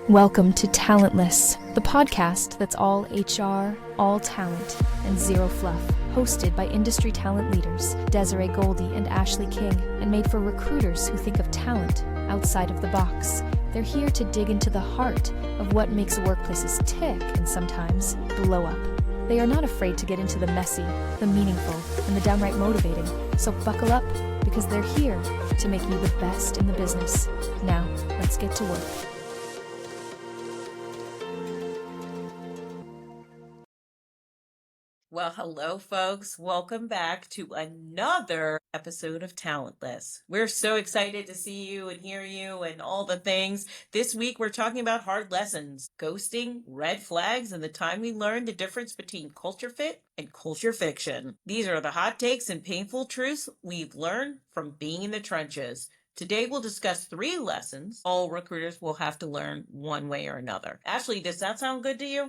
Welcome to Talentless, the podcast that's all HR, all talent, and zero fluff. Hosted by industry talent leaders Desiree Goldie and Ashley King, and made for recruiters who think of talent outside of the box. They're here to dig into the heart of what makes workplaces tick and sometimes blow up. They are not afraid to get into the messy, the meaningful, and the downright motivating. So buckle up, because they're here to make you the best in the business. Now, let's get to work. Well, hello, folks. Welcome back to another episode of Talentless. We're so excited to see you and hear you and all the things. This week, we're talking about hard lessons, ghosting, red flags, and the time we learned the difference between culture fit and culture fiction. These are the hot takes and painful truths we've learned from being in the trenches. Today, we'll discuss 3 lessons all recruiters will have to learn one way or another. Ashley, does that sound good to you?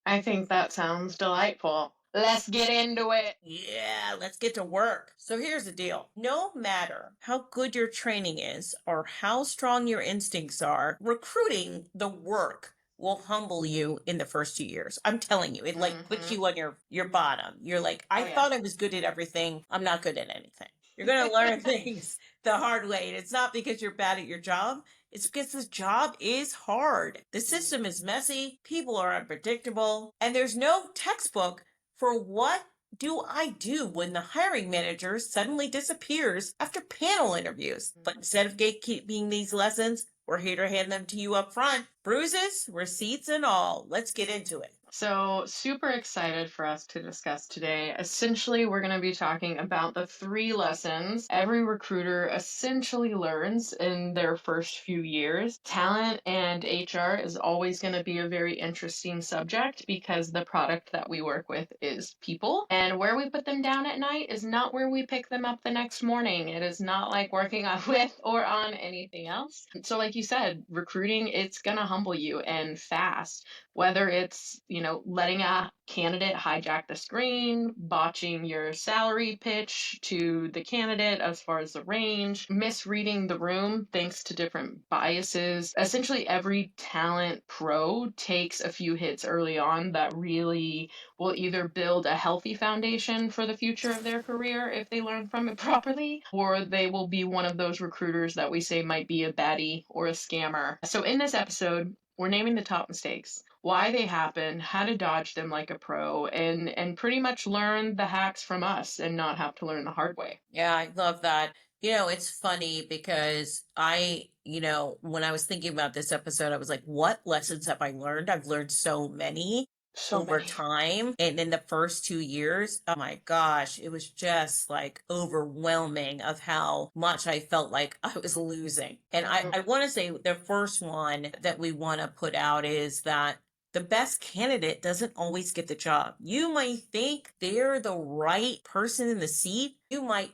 I think that sounds delightful. Let's get into it. Yeah, let's get to work. So here's the deal. No matter how good your training is or how strong your instincts are, recruiting the work will humble you in the first 2 years. I'm telling you, it puts you on your bottom. You're like, I thought I was good at everything. I'm not good at anything. You're going to learn things the hard way. And it's not because you're bad at your job. It's because this job is hard. The system is messy. People are unpredictable. And there's no textbook for what do I do when the hiring manager suddenly disappears after panel interviews. But instead of gatekeeping these lessons, we're here to hand them to you up front. Bruises, receipts, and all. Let's get into it. So, super excited for us to discuss today. Essentially, we're going to be talking about the 3 lessons every recruiter essentially learns in their first few years. Talent and HR is always going to be a very interesting subject because the product that we work with is people. And where we put them down at night is not where we pick them up the next morning. It is not like working with or on anything else. So, like you said, recruiting, it's going to humble you and fast. Whether it's, letting a candidate hijack the screen, botching your salary pitch to the candidate as far as the range, misreading the room thanks to different biases. Essentially, every talent pro takes a few hits early on that really will either build a healthy foundation for the future of their career if they learn from it properly, or they will be one of those recruiters that we say might be a baddie or a scammer. So in this episode, we're naming the top mistakes, why they happen, how to dodge them like a pro, and pretty much learn the hacks from us and not have to learn the hard way. Yeah, I love that. It's funny because when I was thinking about this episode, I was like, what lessons have I learned? I've learned so many over time. And in the first 2 years, oh my gosh, it was just like overwhelming of how much I felt like I was losing. And I want to say the first one that we want to put out is that the best candidate doesn't always get the job. You might think they're the right person in the seat. You might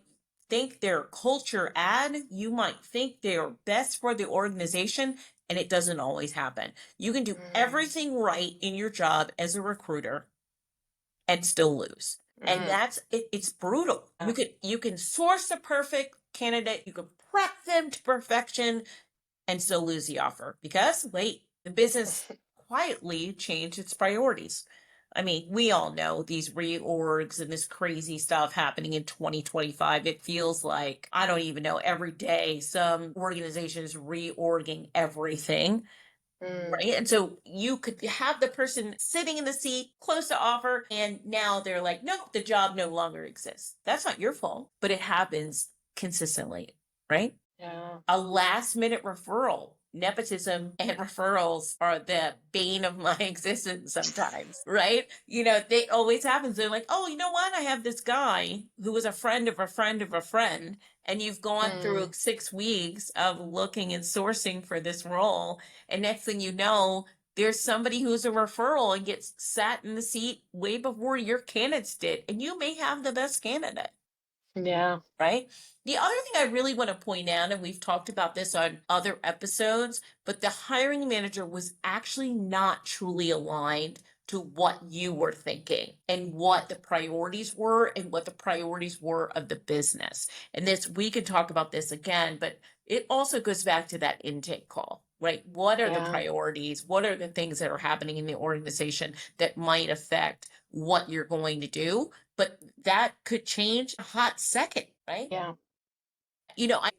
think they're a culture add. You might think they're best for the organization, and it doesn't always happen. You can do everything right in your job as a recruiter and still lose. And that's it. It's brutal. You can source the perfect candidate. You can prep them to perfection and still lose the offer because the business quietly changed its priorities. I mean, we all know these reorgs and this crazy stuff happening in 2025. It feels like, I don't even know, every day some organization is reorging everything. Right. And so you could have the person sitting in the seat close to offer, and now they're like, no, the job no longer exists. That's not your fault, but it happens consistently, right? Yeah. A last minute referral. Nepotism and referrals are the bane of my existence sometimes, right? They always happen. They're like, oh, you know what? I have this guy who was a friend of a friend of a friend. And you've gone through 6 weeks of looking and sourcing for this role. And next thing you know, there's somebody who's a referral and gets sat in the seat way before your candidates did. And you may have the best candidate. Yeah. Right? The other thing I really want to point out, and we've talked about this on other episodes, but the hiring manager was actually not truly aligned to what you were thinking and what the priorities were and what the priorities were of the business. And this, we could talk about this again, but it also goes back to that intake call, right? What are the Yeah. priorities? What are the things that are happening in the organization that might affect what you're going to do? But that could change a hot second, right? Yeah.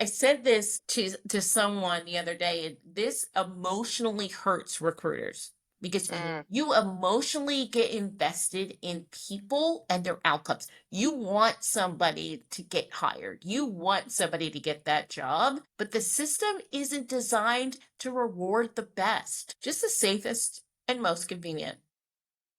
I said this to someone the other day, and this emotionally hurts recruiters because Mm, you emotionally get invested in people and their outcomes. You want somebody to get hired. You want somebody to get that job, but the system isn't designed to reward the best, just the safest and most convenient.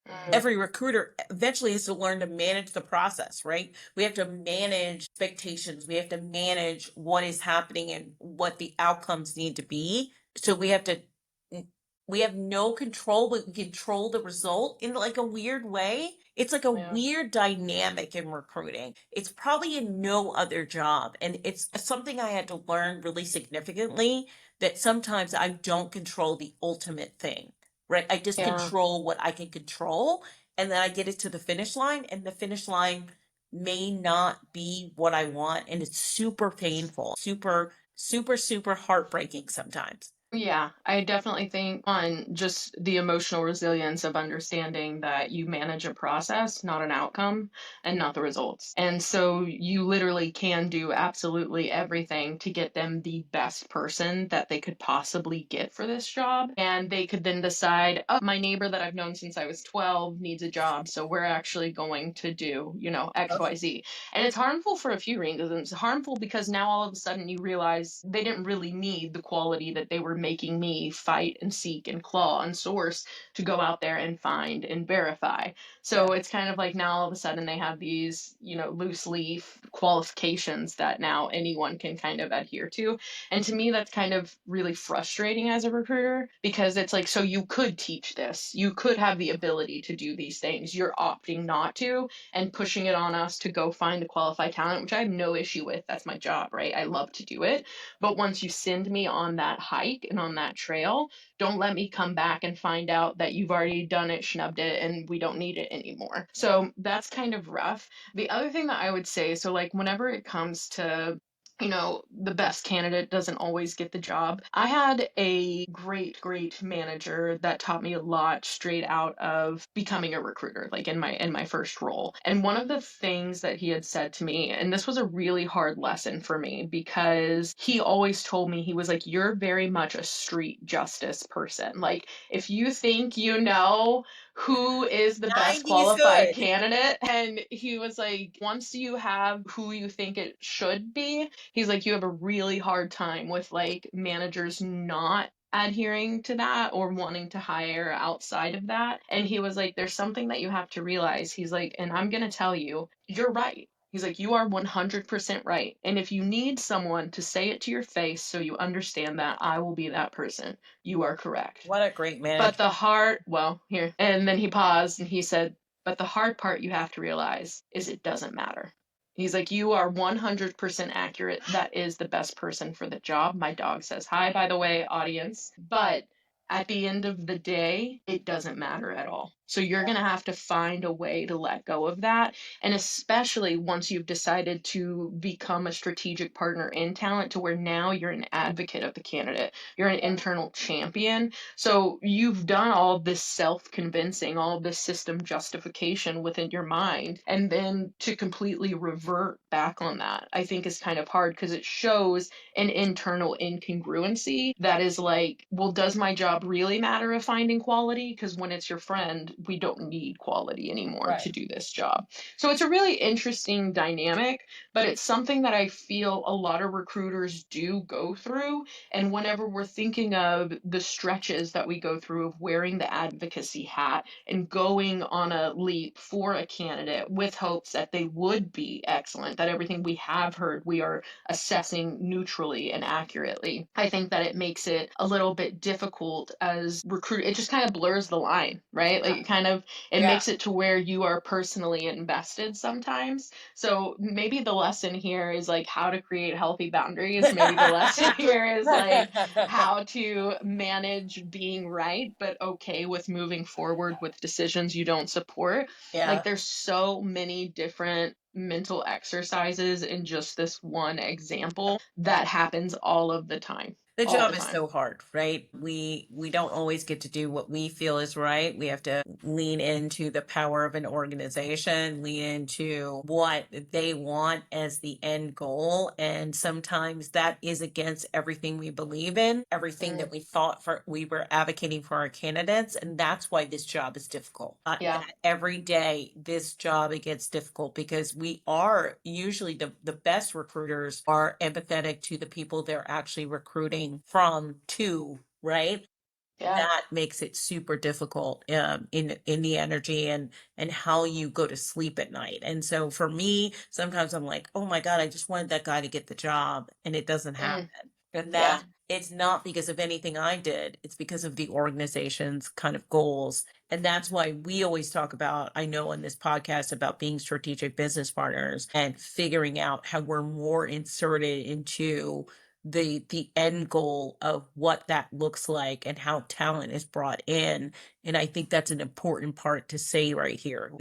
mm, Every recruiter eventually has to learn to manage the process, right? We have to manage expectations. We have to manage what is happening and what the outcomes need to be. So we have no control, but we control the result in like a weird way. It's like a yeah. weird dynamic in recruiting. It's probably in no other job. And it's something I had to learn really significantly, that sometimes I don't control the ultimate thing, right? I just Yeah. control what I can control. And then I get it to the finish line, and the finish line may not be what I want. And it's super painful, super, super, super heartbreaking sometimes. Yeah, I definitely think on just the emotional resilience of understanding that you manage a process, not an outcome, and not the results. And so you literally can do absolutely everything to get them the best person that they could possibly get for this job. And they could then decide, oh, my neighbor that I've known since I was 12 needs a job. So we're actually going to do, XYZ. And it's harmful for a few reasons. It's harmful because now all of a sudden you realize they didn't really need the quality that they were making me fight and seek and claw and source to go out there and find and verify. So Yeah. it's kind of like now all of a sudden they have these, loose leaf qualifications that now anyone can kind of adhere to. And to me, that's kind of really frustrating as a recruiter because it's like, so you could teach this, you could have the ability to do these things. You're opting not to and pushing it on us to go find the qualified talent, which I have no issue with. That's my job, right? I love to do it. But once you send me on that hike and on that trail, don't let me come back and find out that you've already done it, schnubbed it, and we don't need it anymore. So that's kind of rough. The other thing that I would say, so like whenever it comes to the best candidate doesn't always get the job. I had a great manager that taught me a lot straight out of becoming a recruiter, like in my first role. And one of the things that he had said to me, and this was a really hard lesson for me because he always told me, he was like, you're very much a street justice person. Like if you think you know who is the best 90's qualified good. candidate, and he was like, once you have who you think it should be, he's like, you have a really hard time with like managers not adhering to that or wanting to hire outside of that. And he was like, there's something that you have to realize. He's like, and I'm going to tell you, you're right. He's like, you are 100% right. And if you need someone to say it to your face so you understand that, I will be that person. You are correct. What a great But manager. the hard, well, here. And then he paused and he said, but the hard part you have to realize is it doesn't matter. He's like, you are 100% accurate. That is the best person for the job. My dog says hi, by the way, audience. But at the end of the day, it doesn't matter at all. So you're going to have to find a way to let go of that. And especially once you've decided to become a strategic partner in talent to where now you're an advocate of the candidate, you're an internal champion. So you've done all of this self convincing, all of this system justification within your mind. And then to completely revert back on that, I think is kind of hard because it shows an internal incongruency that is like, well, does my job really matter of finding quality? Because when it's your friend, we don't need quality anymore to Right. do this job. So it's a really interesting dynamic, but it's something that I feel a lot of recruiters do go through. And whenever we're thinking of the stretches that we go through of wearing the advocacy hat and going on a leap for a candidate with hopes that they would be excellent, that everything we have heard we are assessing neutrally and accurately, I think that it makes it a little bit difficult difficult as recruit. It just kind of blurs the line, right? Like it Yeah. makes it to where you are personally invested sometimes. So maybe the lesson here is like how to create healthy boundaries. Maybe the lesson here is like how to manage being right, but okay with moving forward with decisions you don't support. Like Yeah. there's so many different mental exercises in just this one example that happens all of the time. The All the job is time. so hard, right? We don't always get to do what we feel is right. We have to lean into the power of an organization, lean into what they want as the end goal, and sometimes that is against everything we believe in, everything Mm, that we thought for we were advocating for our candidates, and that's why this job is difficult. yeah. That every day this job it gets difficult because we are usually the best recruiters are empathetic to the people they're actually recruiting from to, right? Yeah. That makes it super difficult in the energy and how you go to sleep at night. And so for me, sometimes I'm like, oh my God, I just wanted that guy to get the job and it doesn't Mm, happen. And yeah. that it's not because of anything I did, it's because of the organization's kind of goals. And that's why we always talk about, I know on this podcast, about being strategic business partners and figuring out how we're more inserted into the end goal of what that looks like and how talent is brought in. And I think that's an important part to say right here.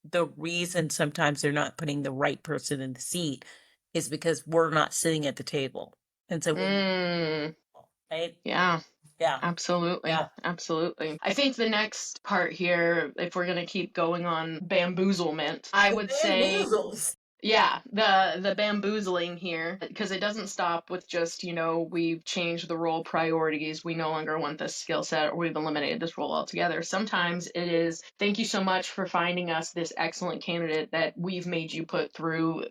The reason sometimes they're not putting the right person in the seat is because we're not sitting at the table. And so we Mm, right? yeah. Yeah. Absolutely. Yeah. Absolutely. I think the next part here, if we're going to keep going on bamboozlement, I The would say bamboozles. yeah, the bamboozling here, because it doesn't stop with just, we've changed the role priorities, we no longer want this skill set, or we've eliminated this role altogether. Sometimes it is, thank you so much for finding us this excellent candidate that we've made you put through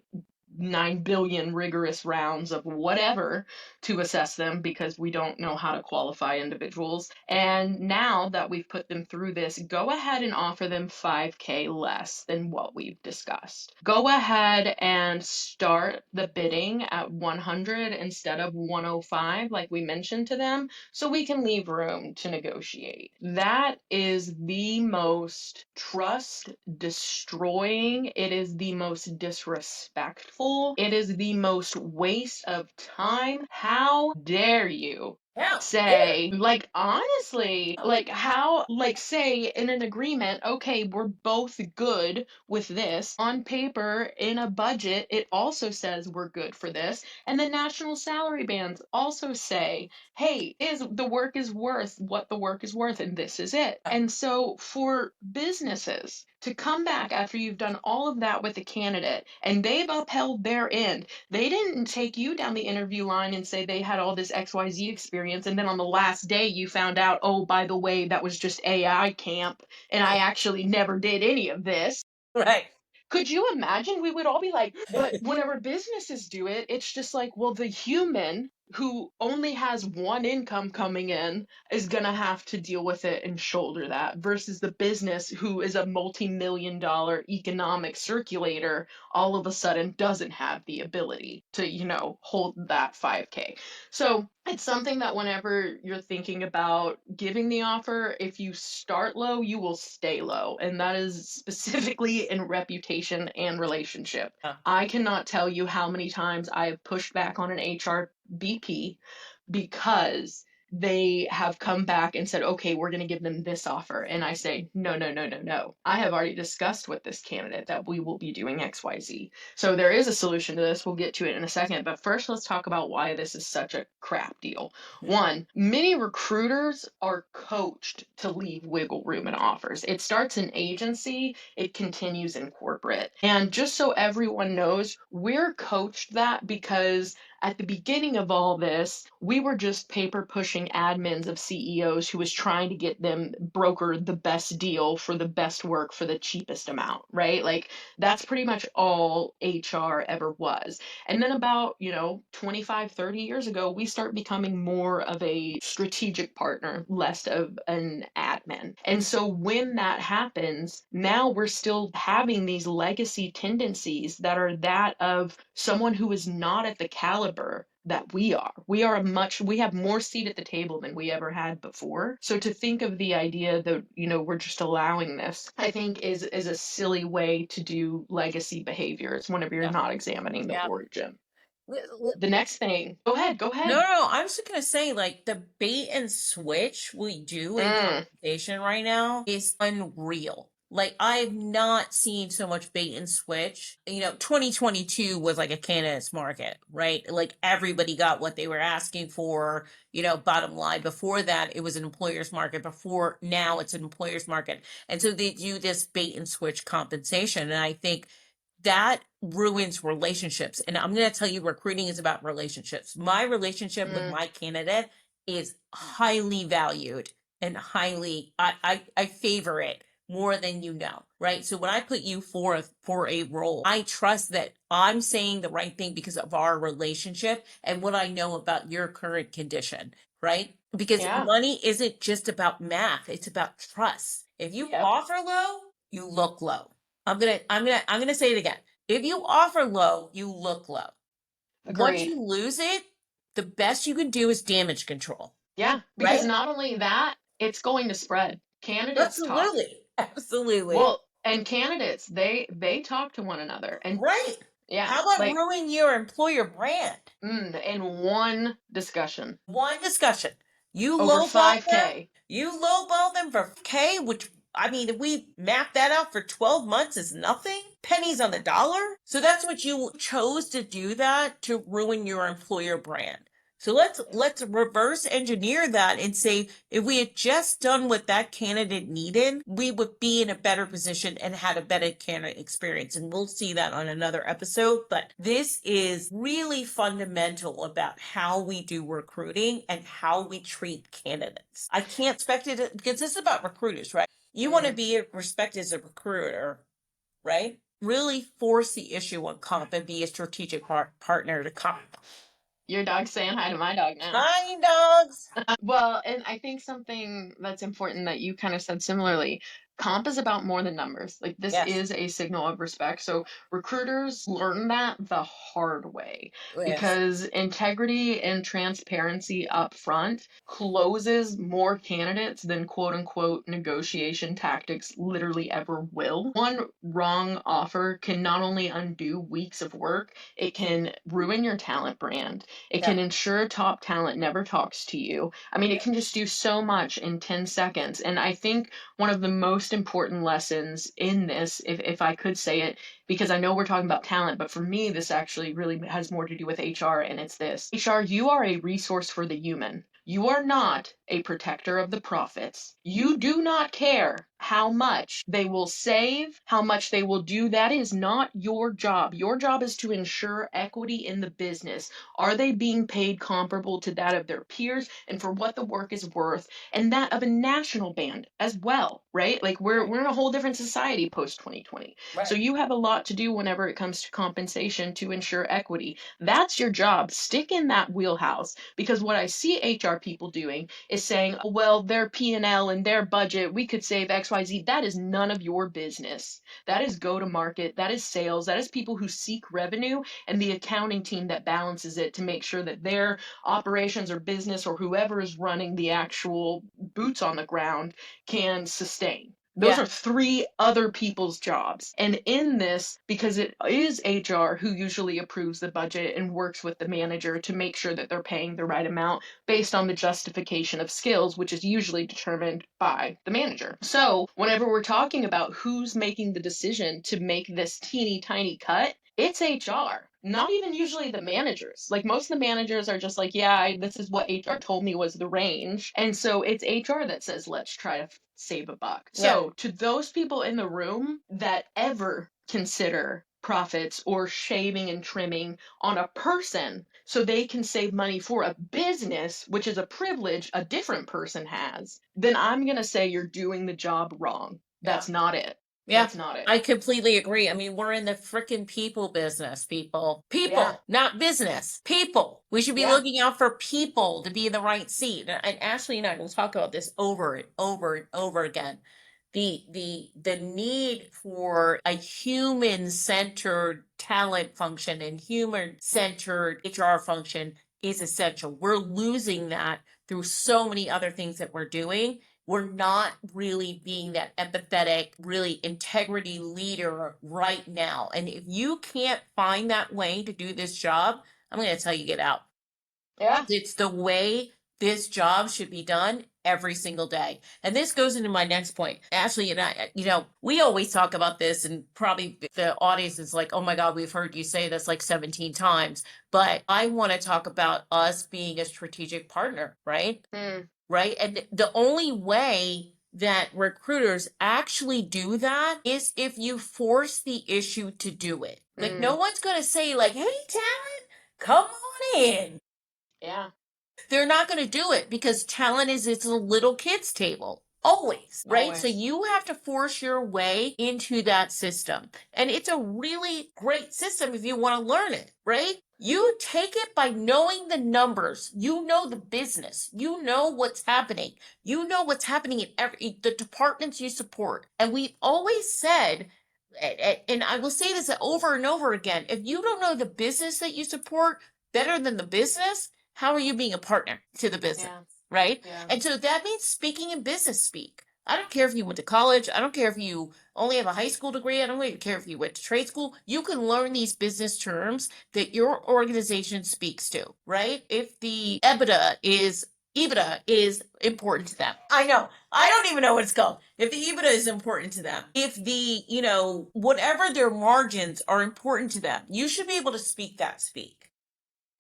9 billion rigorous rounds of whatever to assess them because we don't know how to qualify individuals. And now that we've put them through this, go ahead and offer them 5K less than what we've discussed. Go ahead and start the bidding at 100 instead of 105, like we mentioned to them, so we can leave room to negotiate. That is the most trust destroying, it is the most disrespectful, it is the most waste of time. How dare you Yeah. say, like, honestly, like, how, like, say in an agreement, okay, we're both good with this. On paper, in a budget, it also says we're good for this. And the national salary bands also say, hey, is the work is worth what the work is worth, and this is it. And so for businesses to come back after you've done all of that with a candidate and they've upheld their end, they didn't take you down the interview line and say they had all this XYZ experience, and then on the last day you found out, oh, by the way, that was just AI camp, and I actually never did any of this. Right. Could you imagine? We would all be like, but whenever businesses do it, it's just like, well, the human who only has one income coming in is going to have to deal with it and shoulder that versus the business who is a multi-million dollar economic circulator all of a sudden doesn't have the ability to, hold that 5K. So it's something that whenever you're thinking about giving the offer, if you start low, you will stay low. And that is specifically in reputation and relationship. Yeah. I cannot tell you how many times I have pushed back on an HR BP because they have come back and said, okay, we're going to give them this offer. And I say, no, no, no, no, no. I have already discussed with this candidate that we will be doing XYZ. So there is a solution to this. We'll get to it in a second. But first, let's talk about why this is such a crap deal. One, many recruiters are coached to leave wiggle room in offers. It starts in agency, it continues in corporate. And just so everyone knows, we're coached that because at the beginning of all this, we were just paper pushing admins of CEOs who was trying to get them broker the best deal for the best work for the cheapest amount, right? Like that's pretty much all HR ever was. And then about, 25, 30 years ago, we start becoming more of a strategic partner, less of an white men. And so when that happens, now we're still having these legacy tendencies that are that of someone who is not at the caliber that we are. We have more seat at the table than we ever had before. So to think of the idea that, we're just allowing this, I think is a silly way to do legacy behaviors whenever you're Yeah. not examining the Yeah. origin. Li- li- The next thing, go ahead. No, I was just gonna say, like, the bait and switch we do in conversation right now is unreal. Like, I've not seen so much bait and switch. 2022 was like a candidate's market, right? Like, everybody got what they were asking for, bottom line. Before that, it was an employer's market. Before now, it's an employer's market. And so they do this bait and switch compensation. And I think that ruins relationships. And I'm going to tell you, recruiting is about relationships. My relationship with my candidate is highly valued and I favor it more than right? So when I put you forth for a role, I trust that I'm saying the right thing because of our relationship and what I know about your current condition, right? Because money isn't just about math, it's about trust. If you offer low, you look low. I'm gonna say it again. If you offer low, you look low. Once Agreed. you lose it, the best you can do is damage control. Yeah, because Right? not only that, it's going to spread. Candidates talk. Absolutely. Well, and candidates, they talk to one another. And Right. yeah, How about like ruin your employer brand? in one discussion. One discussion. You Over lowball them. 5K. You lowball them for K, which I mean, if we map that out for 12 months is nothing, pennies on the dollar. So that's what you chose to do, that to ruin your employer brand. So let's reverse engineer that and say, if we had just done what that candidate needed, we would be in a better position and had a better candidate experience. And we'll see that on another episode. But this is really fundamental about how we do recruiting and how we treat candidates. I can't expect it because this is about recruiters, right? You want to be respected as a recruiter, right? Really force the issue on comp and be a strategic partner to comp. Your dog's saying hi to my dog now. Hi, dogs. Well, and I think something that's important that you kind of said similarly, comp is about more than numbers. Like this is a signal of respect. So recruiters learn that the hard way because integrity and transparency up front closes more candidates than quote unquote negotiation tactics literally ever will. One wrong offer can not only undo weeks of work, it can ruin your talent brand. It can ensure top talent never talks to you. I mean, it can just do so much in 10 seconds. And I think one of the most important lessons in this, if I could say it, because I know we're talking about talent, but for me, this actually really has more to do with HR, and it's this. HR, you are a resource for the human. You are not a protector of the profits. You do not care how much they will save, how much they will do. That is not your job. Your job is to ensure equity in the business. Are they being paid comparable to that of their peers and for what the work is worth, and that of a national band as well, right? Like we're in a whole different society post 2020. So you have a lot to do whenever it comes to compensation to ensure equity. That's your job. Stick in that wheelhouse, because what I see HR people doing is saying, well, their P&L and their budget, we could save XYZ. That is none of your business. That is go to market. That is sales. That is people who seek revenue and the accounting team that balances it to make sure that their operations or business or whoever is running the actual boots on the ground can sustain. Those are three other people's jobs. And in this, because it is HR who usually approves the budget and works with the manager to make sure that they're paying the right amount based on the justification of skills, which is usually determined by the manager. So whenever we're talking about who's making the decision to make this teeny tiny cut, it's HR. Not even usually the managers. Like most of the managers are just like, yeah, this is what HR told me was the range. And so it's HR that says, let's try to save a buck. So to those people in the room that ever consider profits or shaving and trimming on a person so they can save money for a business, which is a privilege a different person has, then I'm going to say you're doing the job wrong. That's not it. Yeah, That's not it. I completely agree. I mean, we're in the freaking people business, people. People, Yeah. not business. People. We should be Yeah. looking out for people to be in the right seat. And Ashley and I will talk about this over and over and over again. The need for a human-centered talent function and human-centered HR function is essential. We're losing that through so many other things that we're doing. We're not really being that empathetic, really integrity leader right now. And if you can't find that way to do this job, I'm going to tell you, get out. Yeah. It's the way this job should be done every single day. And this goes into my next point. Ashley and I, we always talk about this, and probably the audience is like, oh my God, we've heard you say this like 17 times. But I want to talk about us being a strategic partner, right? Right? And the only way that recruiters actually do that is if you force the issue to do it. Like, no one's going to say, like, hey, talent, come on in. Yeah. They're not going to do it because talent is it's a little kid's table. Always, right? Always. So you have to force your way into that system. And it's a really great system if you want to learn it, right? You take it by knowing the numbers. You know the business. You know what's happening. You know what's happening in the departments you support. And we've always said, and I will say this over and over again, if you don't know the business that you support better than the business, how are you being a partner to the business? Yeah. Right? Yeah. And so that means speaking in business speak. I don't care if you went to college. I don't care if you only have a high school degree. I don't even care if you went to trade school. You can learn these business terms that your organization speaks to, right? If the EBITDA is important to them. I know. I don't even know what it's called. If the EBITDA is important to them, if the, whatever their margins are important to them, you should be able to speak that speak.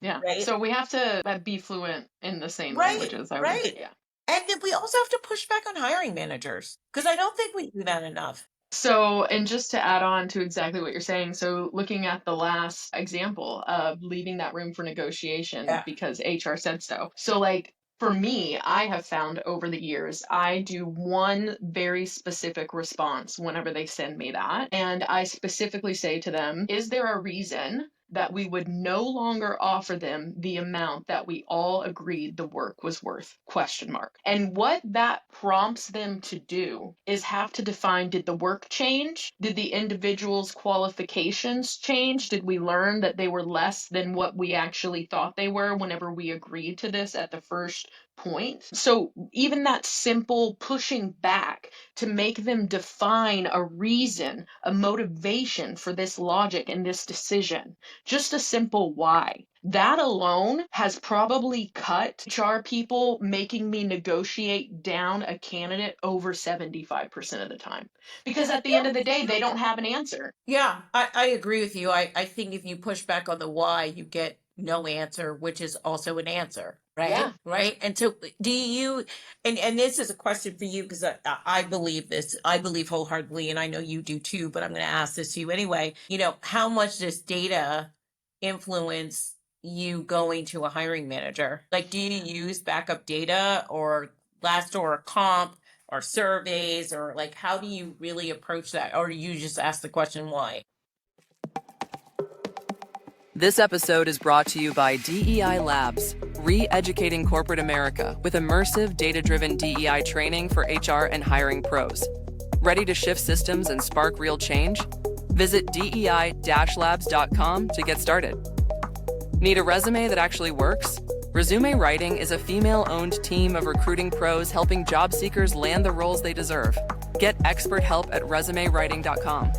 Yeah. Right? So we have to be fluent in the same Right, languages. right. Yeah. And then we also have to push back on hiring managers because I don't think we do that enough. So, and just to add on to exactly what you're saying, so looking at the last example of leaving that room for negotiation Yeah. because HR said so. So, like, for me, I have found over the years, I do one very specific response whenever they send me that. And I specifically say to them, is there a reason that we would no longer offer them the amount that we all agreed the work was worth? Question mark. And what that prompts them to do is have to define, did the work change? Did the individual's qualifications change? Did we learn that they were less than what we actually thought they were whenever we agreed to this at the first point? So even that simple pushing back to make them define a reason, a motivation for this logic and this decision, just a simple why. That alone has probably cut HR people making me negotiate down a candidate over 75% of the time. Because at the end of the day, they don't have an answer. Yeah, I agree with you. I think if you push back on the why, you get no answer, which is also an answer, right? Yeah. Right. And so do you, and this is a question for you because I believe this. I believe wholeheartedly, and I know you do too, but I'm going to ask this to you anyway. How much does data influence you going to a hiring manager? Like, do you use backup data or Glassdoor or Comp or surveys, or like how do you really approach that, or do you just ask the question why? This episode is brought to you by DEI Labs, re-educating corporate America with immersive data-driven DEI training for HR and hiring pros. Ready to shift systems and spark real change? Visit DEI-labs.com to get started. Need a resume that actually works? Resume Writing is a female-owned team of recruiting pros helping job seekers land the roles they deserve. Get expert help at resumewriting.com.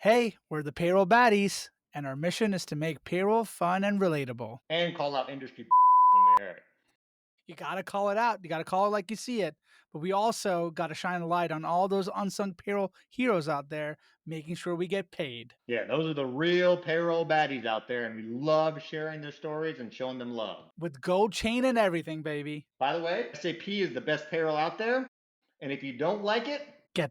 Hey, we're the Payroll Baddies, and our mission is to make payroll fun and relatable. And call out industry when we hear it. You gotta call it out. You gotta call it like you see it. But we also gotta shine a light on all those unsung payroll heroes out there, making sure we get paid. Yeah, those are the real payroll baddies out there, and we love sharing their stories and showing them love. With gold chain and everything, baby. By the way, SAP is the best payroll out there, and if you don't like it, Get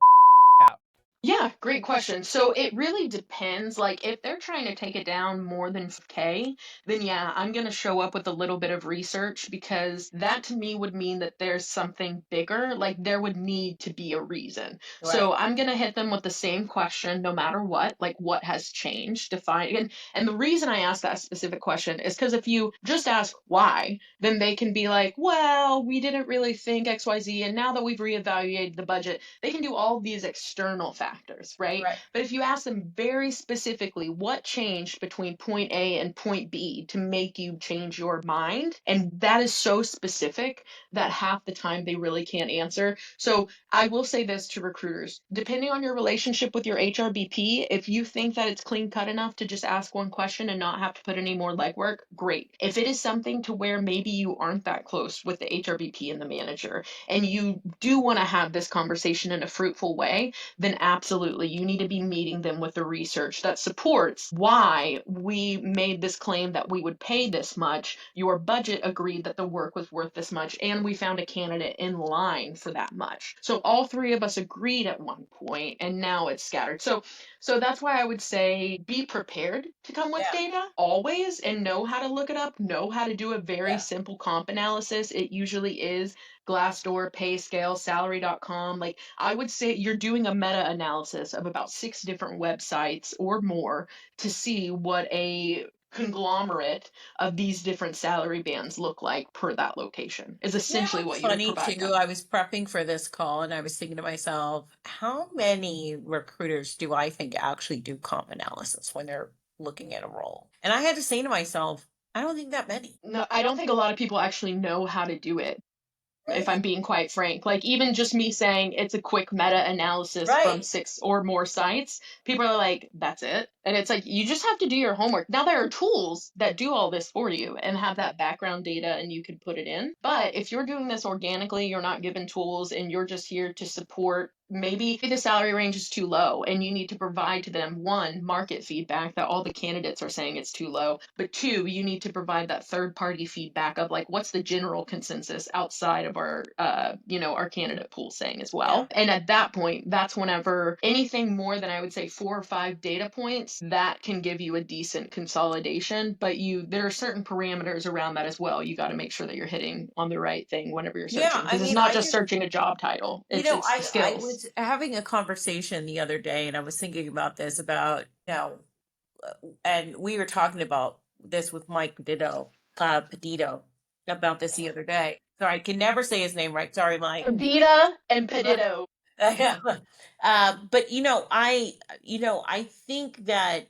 out. Yeah, great question. So it really depends. Like, if they're trying to take it down more than 5K, then yeah, I'm going to show up with a little bit of research, because that to me would mean that there's something bigger. Like, there would need to be a reason. Right. So I'm going to hit them with the same question no matter what, like, what has changed? Define. And the reason I ask that specific question is because if you just ask why, then they can be like, well, we didn't really think XYZ. And now that we've reevaluated the budget, they can do all these external factors, right? Right. But if you ask them very specifically what changed between point A and point B to make you change your mind, and that is so specific that half the time they really can't answer. So I will say this to recruiters: depending on your relationship with your HRBP, if you think that it's clean cut enough to just ask one question and not have to put any more legwork, great. If it is something to where maybe you aren't that close with the HRBP and the manager, and you do want to have this conversation in a fruitful way, then absolutely you need to be meeting them with the research that supports why we made this claim that we would pay this much. Your budget agreed that the work was worth this much, and we found a candidate in line for that much. So all three of us agreed at one point, and now it's scattered. So that's why I would say be prepared to come with Yeah. data always, and know how to look it up, know how to do a very Yeah. simple comp analysis. It usually is Glassdoor, PayScale, salary.com. Like, I would say you're doing a meta analysis of about 6 different websites or more to see what a conglomerate of these different salary bands look like per that location, is You know essentially what's what you would funny provide too? them. I was prepping for this call and I was thinking to myself, how many recruiters do I think actually do comp analysis when they're looking at a role? And I had to say to myself, I don't think that many. No, I don't think a lot of people actually know how to do it, if Right. I'm being quite frank. Like, even just me saying it's a quick meta analysis from Right. 6 or more sites, people are like, that's it. And it's like, you just have to do your homework. Now, there are tools that do all this for you and have that background data, and you can put it in. But if you're doing this organically, you're not given tools, and you're just here to support, maybe the salary range is too low and you need to provide to them, one, market feedback that all the candidates are saying it's too low, but two, you need to provide that third party feedback of like, what's the general consensus outside of our our candidate pool saying as well. Yeah. And at that point, that's whenever anything more than, I would say, 4 or 5 data points, that can give you a decent consolidation. But there are certain parameters around that as well. You got to make sure that you're hitting on the right thing whenever you're Yeah. searching, I because it's mean, not I just just, searching a job title, it's the I skills. was having a conversation the other day and I was thinking about this about, and we were talking about this with Mike Petito about this the other day. So I can never say his name right. Sorry, Mike. Perdita and Petito. But I think that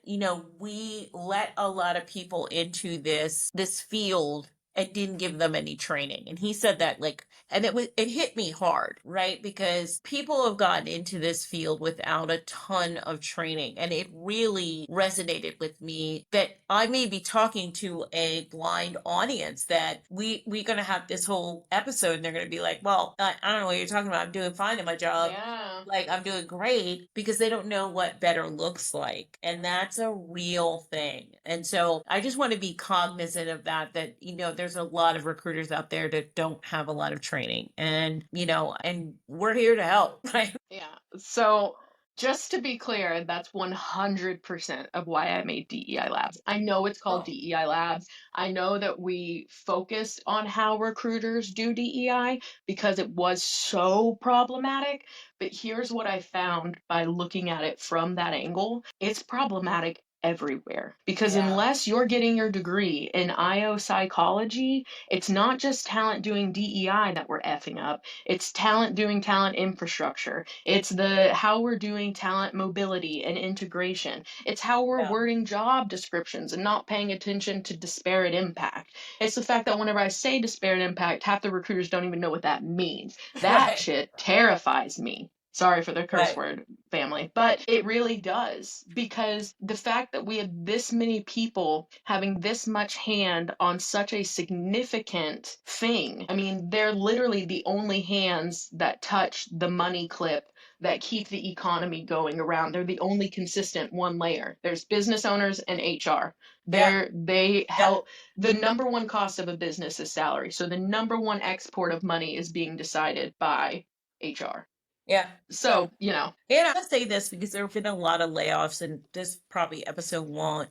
we let a lot of people into this field and didn't give them any training. And he said that, like, and it hit me hard, right? Because people have gotten into this field without a ton of training, and it really resonated with me that I may be talking to a blind audience, that we're gonna have this whole episode and they're gonna be like, well, I don't know what you're talking about. I'm doing fine in my job. Yeah. Like, I'm doing great, because they don't know what better looks like. And that's a real thing. And so I just want to be cognizant of that, there's a lot of recruiters out there that don't have a lot of training, and we're here to help. Right. Yeah. So just to be clear, that's 100% of why I made DEI Labs. I know it's called Oh, DEI Labs. I know that we focused on how recruiters do DEI because it was so problematic. But here's what I found by looking at it from that angle: it's problematic everywhere, because yeah. unless you're getting your degree in IO psychology, it's not just talent doing DEI that we're effing up. It's talent doing talent infrastructure. It's the how we're doing talent mobility and integration. It's how we're Yeah. wording job descriptions and not paying attention to disparate impact. It's the fact that whenever I say disparate impact, half the recruiters don't even know what that means. That Right. shit terrifies me. Sorry for the curse Right. word, family, but it really does, because the fact that we had this many people having this much hand on such a significant thing. I mean, they're literally the only hands that touch the money clip that keep the economy going around. They're the only consistent one layer. There's business owners and HR. Yeah. They Yeah. help. The number one cost of a business is salary. So the number one export of money is being decided by HR. Yeah. So, And I'll say this because there have been a lot of layoffs, and this probably episode won't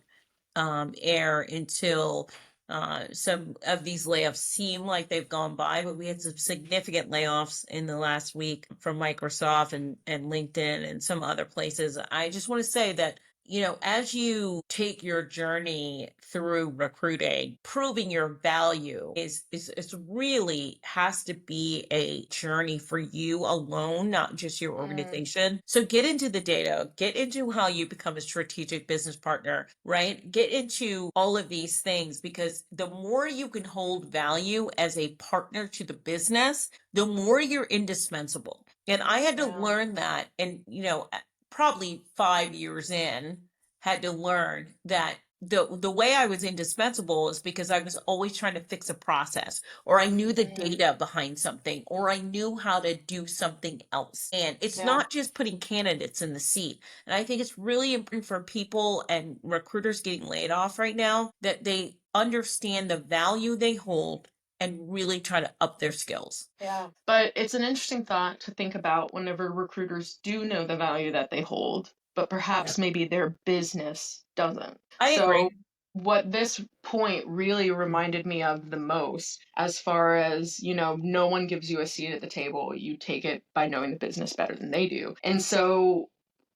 air until some of these layoffs seem like they've gone by, but we had some significant layoffs in the last week from Microsoft and LinkedIn and some other places. I just want to say that, as you take your journey through recruiting, proving your value is really has to be a journey for you alone, not just your organization. So get into the data, get into how you become a strategic business partner, right? Get into all of these things, because the more you can hold value as a partner to the business, the more you're indispensable. And I had to learn that, and probably 5 years in, had to learn that the way I was indispensable is because I was always trying to fix a process, or I knew the data behind something, or I knew how to do something else. And it's not just putting candidates in the seat. And I think it's really important for people and recruiters getting laid off right now that they understand the value they hold and really try to up their skills. But it's an interesting thought to think about whenever recruiters do know the value that they hold, but perhaps maybe their business doesn't. I So, agree. what this point really reminded me of the most, as far as, no one gives you a seat at the table, you take it by knowing the business better than they do. And so,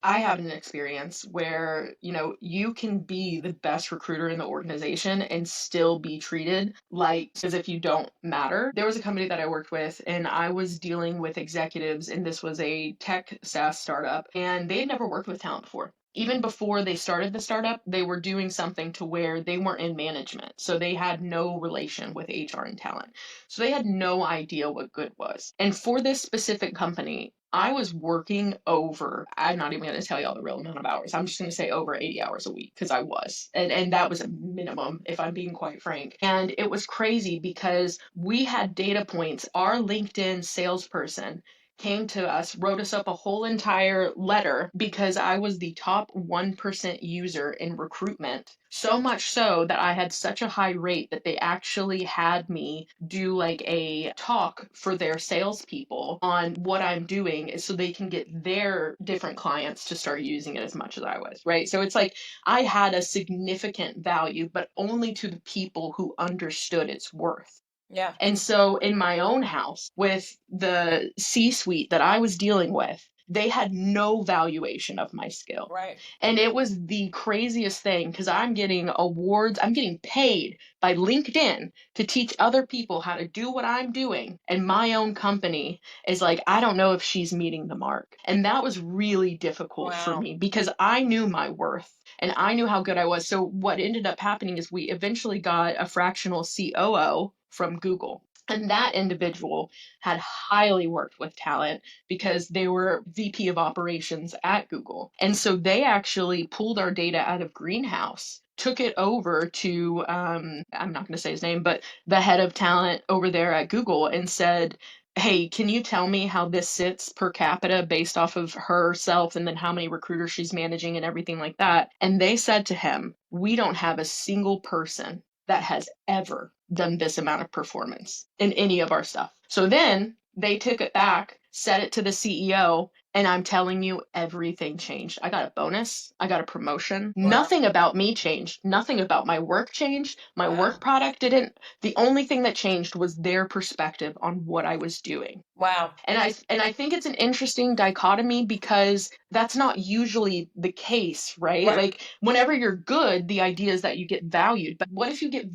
I had an experience where, you can be the best recruiter in the organization and still be treated like as if you don't matter. There was a company that I worked with, and I was dealing with executives, and this was a tech SaaS startup, and they had never worked with talent before. Even before they started the startup, they were doing something to where they weren't in management. So they had no relation with HR and talent. So they had no idea what good was. And for this specific company, I was working over, I'm not even going to tell you all the real amount of hours. I'm just going to say over 80 hours a week, because I was. And that was a minimum, if I'm being quite frank. And it was crazy because we had data points. Our LinkedIn salesperson came to us, wrote us up a whole entire letter because I was the top 1% user in recruitment. So much so that I had such a high rate that they actually had me do like a talk for their salespeople on what I'm doing so they can get their different clients to start using it as much as I was, right? So it's like I had a significant value, but only to the people who understood its worth. Yeah. And so in my own house with the C-suite that I was dealing with, they had no valuation of my skill. Right. And it was the craziest thing because I'm getting awards, I'm getting paid by LinkedIn to teach other people how to do what I'm doing. And my own company is like, I don't know if she's meeting the mark. And that was really difficult for Wow. me because I knew my worth and I knew how good I was. So what ended up happening is we eventually got a fractional COO from Google. And that individual had highly worked with talent because they were VP of operations at Google. And so they actually pulled our data out of Greenhouse, took it over to, I'm not going to say his name, but the head of talent over there at Google and said, hey, can you tell me how this sits per capita based off of herself and then how many recruiters she's managing and everything like that? And they said to him, we don't have a single person that has ever done this amount of performance in any of our stuff. So then they took it back, said it to the CEO, and I'm telling you, everything changed. I got a bonus. I got a promotion. Wow. Nothing about me changed. Nothing about my work changed. My Wow. work product didn't. The only thing that changed was their perspective on what I was doing. Wow. And I think it's an interesting dichotomy because that's not usually the case, right? Right. Like whenever you're good, the idea is that you get valued. But what if you get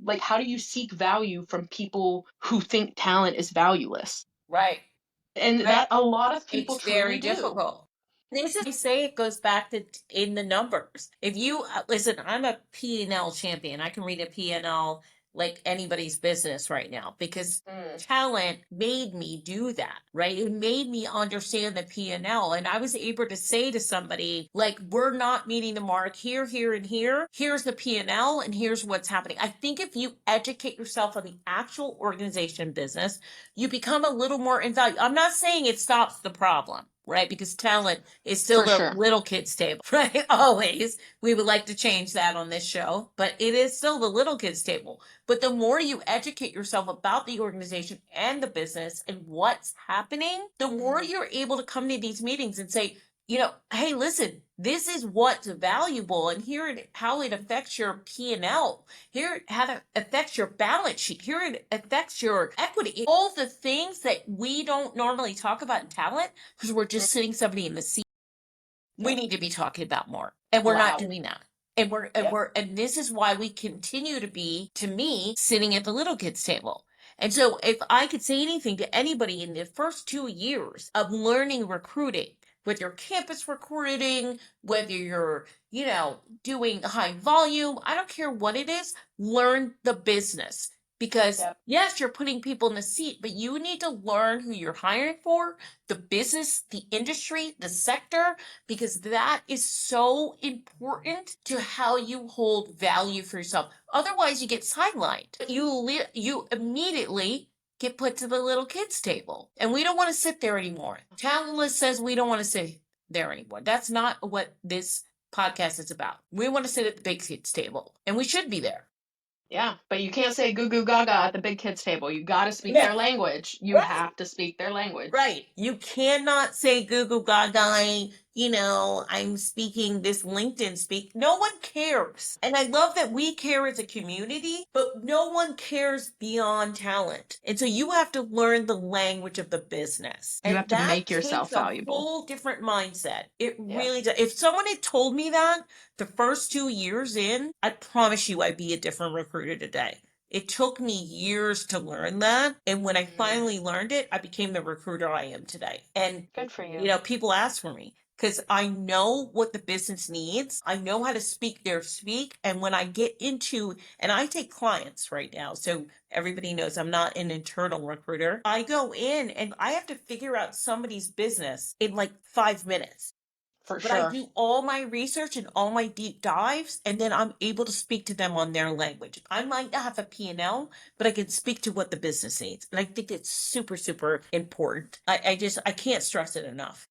like how do you seek value from people who think talent is valueless? Right. And that a lot of people It's very truly do. difficult. This is, I say it goes back to in the numbers. If you listen, I'm a P&L champion. I can read a P&L like anybody's business right now because talent made me do that, right? It made me understand the P&L. And I was able to say to somebody, like, we're not meeting the mark here, here, and here. Here's the P&L and here's what's happening. I think if you educate yourself on the actual organization business, you become a little more invaluable. I'm not saying it stops the problem. right? Because talent is still For the sure. little kids table, right? Always. We would like to change that on this show, but it is still the little kids table. But the more you educate yourself about the organization and the business and what's happening, the more you're able to come to these meetings and say, hey, listen, this is what's valuable, and here how it affects your P&L. Here how it affects your balance sheet. Here it affects your equity. All the things that we don't normally talk about in talent because we're just sitting somebody in the seat. We need to be talking about more, and we're not doing that. And this is why we continue to be, to me, sitting at the little kids table. And so if I could say anything to anybody in the first 2 years of learning recruiting, whether you're campus recruiting, whether you're, doing high volume, I don't care what it is, learn the business. Because yes, you're putting people in the seat, but you need to learn who you're hiring for, the business, the industry, the sector, because that is so important to how you hold value for yourself. Otherwise, you get sidelined. You immediately get put to the little kids table, and we don't want to sit there anymore. Talentless says we don't want to sit there anymore. That's not what this podcast is about. We want to sit at the big kids table, and we should be there. Yeah, but you can't say goo goo gaga at the big kids table. You got to speak their language. You have to speak their language. Right. You cannot say goo goo gaga, I'm speaking this LinkedIn speak. No one cares. And I love that we care as a community, but no one cares beyond talent. And so you have to learn the language of the business. You have to make yourself valuable. valuable. A whole different mindset. It really does. If someone had told me that the first 2 years in, I promise you I'd be a different recruiter today. It took me years to learn that. And when I finally learned it, I became the recruiter I am today. And good for you. People ask for me because I know what the business needs. I know how to speak their speak. And when I get into, and I take clients right now, so everybody knows I'm not an internal recruiter. I go in and I have to figure out somebody's business in like 5 minutes. For But sure. I do all my research and all my deep dives, and then I'm able to speak to them on their language. I might not have a P&L, but I can speak to what the business needs. And I think it's super, super important. I can't stress it enough.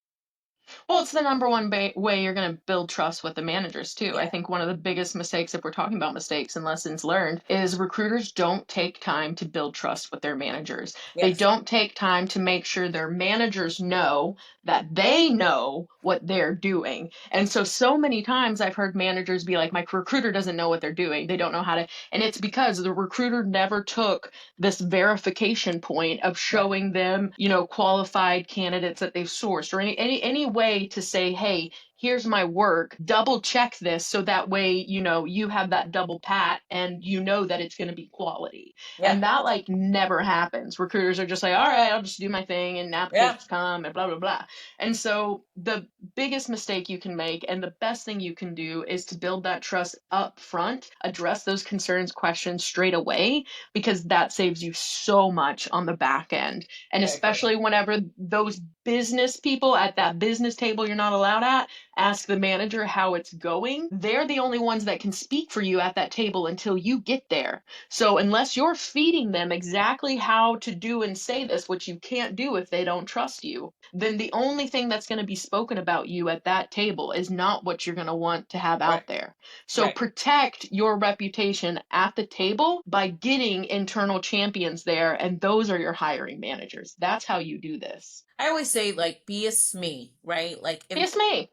Well, it's the number one way you're going to build trust with the managers, too. I think one of the biggest mistakes, if we're talking about mistakes and lessons learned, is recruiters don't take time to build trust with their managers. They don't take time to make sure their managers know that they know what they're doing. And so many times I've heard managers be like, my recruiter doesn't know what they're doing. They don't know how to. And it's because the recruiter never took this verification point of showing them, qualified candidates that they've sourced or any way to say, hey, here's my work, double check this so that way, you have that double pat and you know that it's going to be quality. And that never happens. Recruiters are just like, all right, I'll just do my thing and applications come and blah, blah, blah. And so the biggest mistake you can make and the best thing you can do is to build that trust up front, address those concerns, questions straight away, because that saves you so much on the back end. And especially whenever those business people at that business table you're not allowed at ask the manager how it's going, they're the only ones that can speak for you at that table until you get there. So unless you're feeding them exactly how to do and say this, which you can't do if they don't trust you, then the only thing that's going to be spoken about you at that table is not what you're going to want to have out there. So protect your reputation at the table by getting internal champions there, and those are your hiring managers. That's how you do this. I always say, be a SME, right? Be a SME.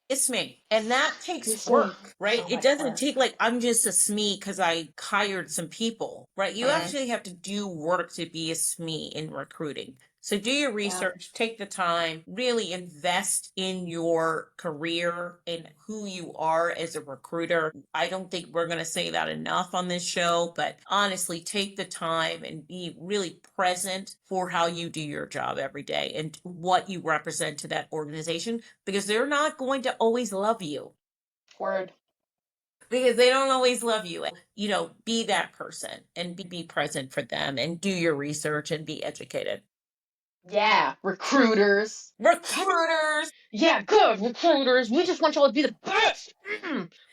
It's me. And that takes work, right? It doesn't take I'm just a SME because I hired some people, right? You actually have to do work to be a SME in recruiting. So do your research, take the time, really invest in your career and who you are as a recruiter. I don't think we're going to say that enough on this show, but honestly, take the time and be really present for how you do your job every day and what you represent to that organization, because they're not going to always love you. Word. Because they don't always love you. Be that person and be present for them and do your research and be educated. Yeah, recruiters. Recruiters! Yeah, good recruiters. We just want y'all to be the best.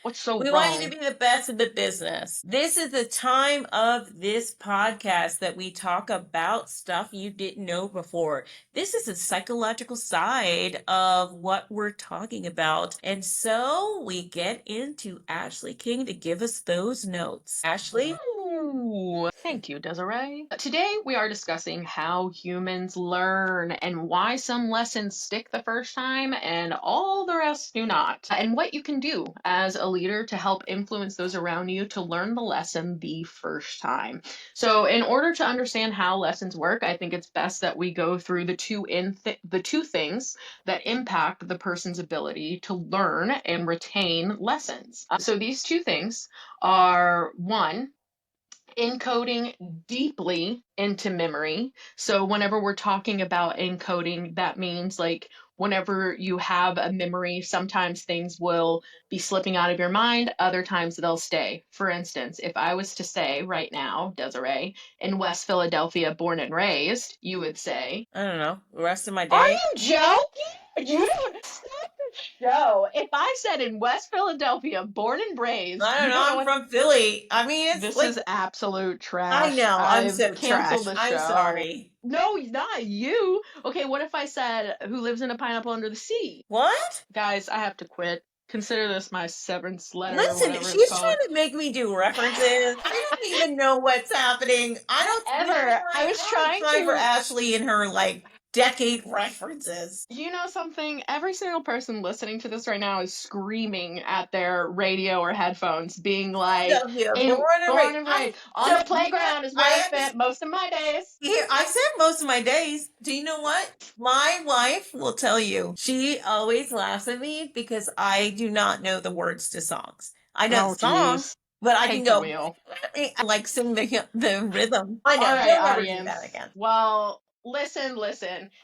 What What's so We wrong? want you to be the best in the business. This is the time of this podcast that we talk about stuff you didn't know before. This is a psychological side of what we're talking about. And so we get into Ashley King to give us those notes. Ashley? Ooh, thank you, Desiree. Today we are discussing how humans learn and why some lessons stick the first time and all the rest do not, and what you can do as a leader to help influence those around you to learn the lesson the first time. So, in order to understand how lessons work, I think it's best that we go through the two things that impact the person's ability to learn and retain lessons. So, these two things are one, encoding deeply into memory. So whenever we're talking about encoding, that means like whenever you have a memory, sometimes things will be slipping out of your mind, other times they'll stay. For instance, if I was to say right now, Desiree, in West Philadelphia, born and raised, you would say, I don't know, the rest of my are day. you joking? You don't stop the show. If I said in West Philadelphia, born and raised, I you don't know, don't know I'm what from Philly. I mean, it's this like, is absolute I trash. know, I'm I've so trash. canceled the I'm show. sorry. No, not you. Okay, what if I said who lives in a pineapple under the sea? What? Guys, I have to quit. Consider this my severance letter or Listen, whatever it's she's called. trying to make me do references. I don't even know what's happening. I don't Whatever. I was don't trying have time for to. Ashley and her like decade references. You know something? Every single person listening to this right now is screaming at their radio or headphones, being like, Philadelphia, in born and I raised on so the playground is where I spent most of my days. here, I said most of my days. Do you know what? My wife will tell you. She always laughs at me because I do not know the words to songs. I know the song, Jeez. but I can Hate the go wheel. I like sing the rhythm. I know. All right, You'll never do audience. that again. Well, listen.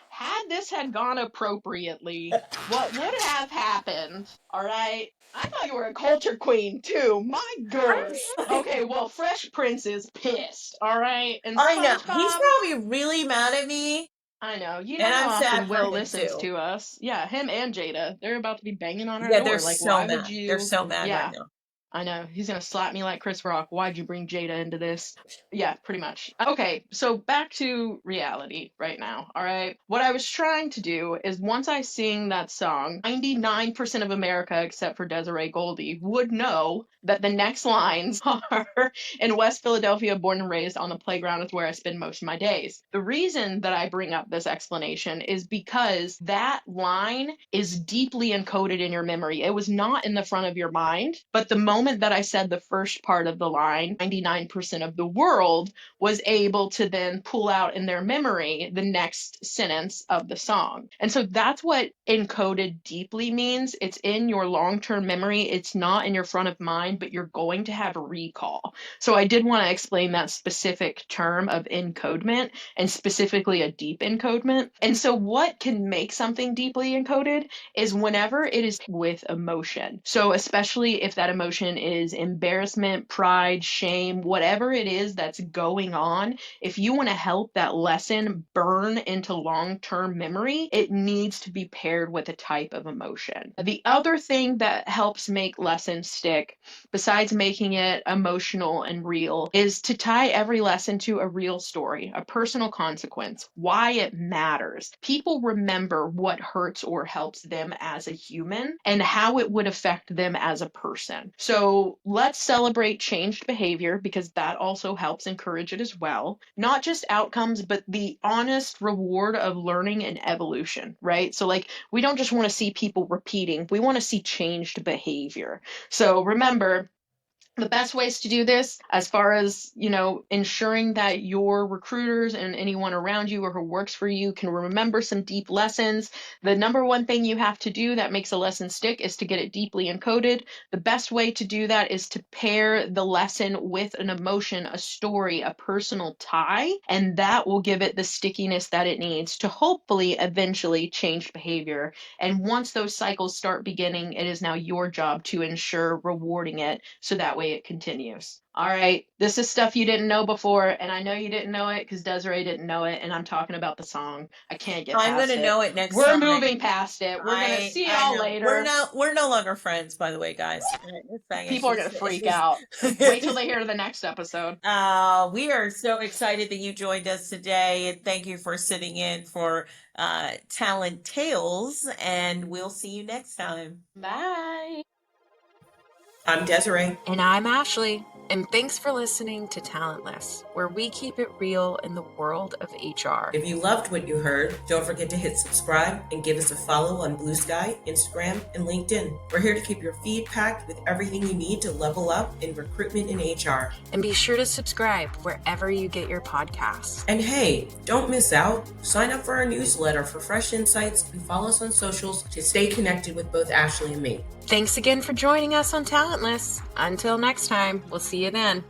Had this had gone appropriately, what would have happened? All right. I thought you were a culture queen too. My gosh. Okay, well, Fresh Prince is pissed. All right, and I know. He's SpongeBob. probably really mad at me. I know. You know And I'm how sad often for Will him, listens too. to us. Yeah, him and Jada. They're about to be banging on our Yeah, door. they're Like, so why mad. would you? They're so mad Yeah. right now. I know. He's gonna slap me like Chris Rock. Why'd you bring Jada into this? Yeah, pretty much. Okay, so back to reality right now, all right? What I was trying to do is once I sing that song, 99% of America, except for Desiree Goldie, would know that the next lines are in West Philadelphia, born and raised on the playground is where I spend most of my days. The reason that I bring up this explanation is because that line is deeply encoded in your memory. It was not in the front of your mind, but the moment that I said the first part of the line, 99% of the world was able to then pull out in their memory the next sentence of the song. And so that's what encoded deeply means. It's in your long-term memory. It's not in your front of mind, but you're going to have recall. So I did want to explain that specific term of encodement and specifically a deep encodement. And so what can make something deeply encoded is whenever it is with emotion. So especially if that emotion is embarrassment, pride, shame, whatever it is that's going on, if you want to help that lesson burn into long-term memory, it needs to be paired with a type of emotion. The other thing that helps make lessons stick, besides making it emotional and real, is to tie every lesson to a real story, a personal consequence, why it matters. People remember what hurts or helps them as a human and how it would affect them as a person. So let's celebrate changed behavior because that also helps encourage it as well. Not just outcomes, but the honest reward of learning and evolution, right? So like we don't just want to see people repeating, we want to see changed behavior. So remember, the best ways to do this, as far as, ensuring that your recruiters and anyone around you or who works for you can remember some deep lessons, the number one thing you have to do that makes a lesson stick is to get it deeply encoded. The best way to do that is to pair the lesson with an emotion, a story, a personal tie, and that will give it the stickiness that it needs to hopefully eventually change behavior. And once those cycles start beginning, it is now your job to ensure rewarding it so that way way it continues. All right, this is stuff you didn't know before, and I know you didn't know it because Desiree didn't know it, and I'm talking about the song. I can't get I'm past gonna it. know it next We're time. moving past it. We're gonna see y'all know. later. We're no longer friends, by the way, guys. People are gonna freak out. Wait till they hear the next episode. We are so excited that you joined us today, and thank you for sitting in for Talent Tales, and we'll see you next time. Bye. I'm Desiree. And I'm Ashley. And thanks for listening to Talentless, where we keep it real in the world of HR. If you loved what you heard, don't forget to hit subscribe and give us a follow on Blue Sky, Instagram, and LinkedIn. We're here to keep your feed packed with everything you need to level up in recruitment and HR. And be sure to subscribe wherever you get your podcasts. And hey, don't miss out. Sign up for our newsletter for fresh insights and follow us on socials to stay connected with both Ashley and me. Thanks again for joining us on Talentless. Until next time, we'll see you then.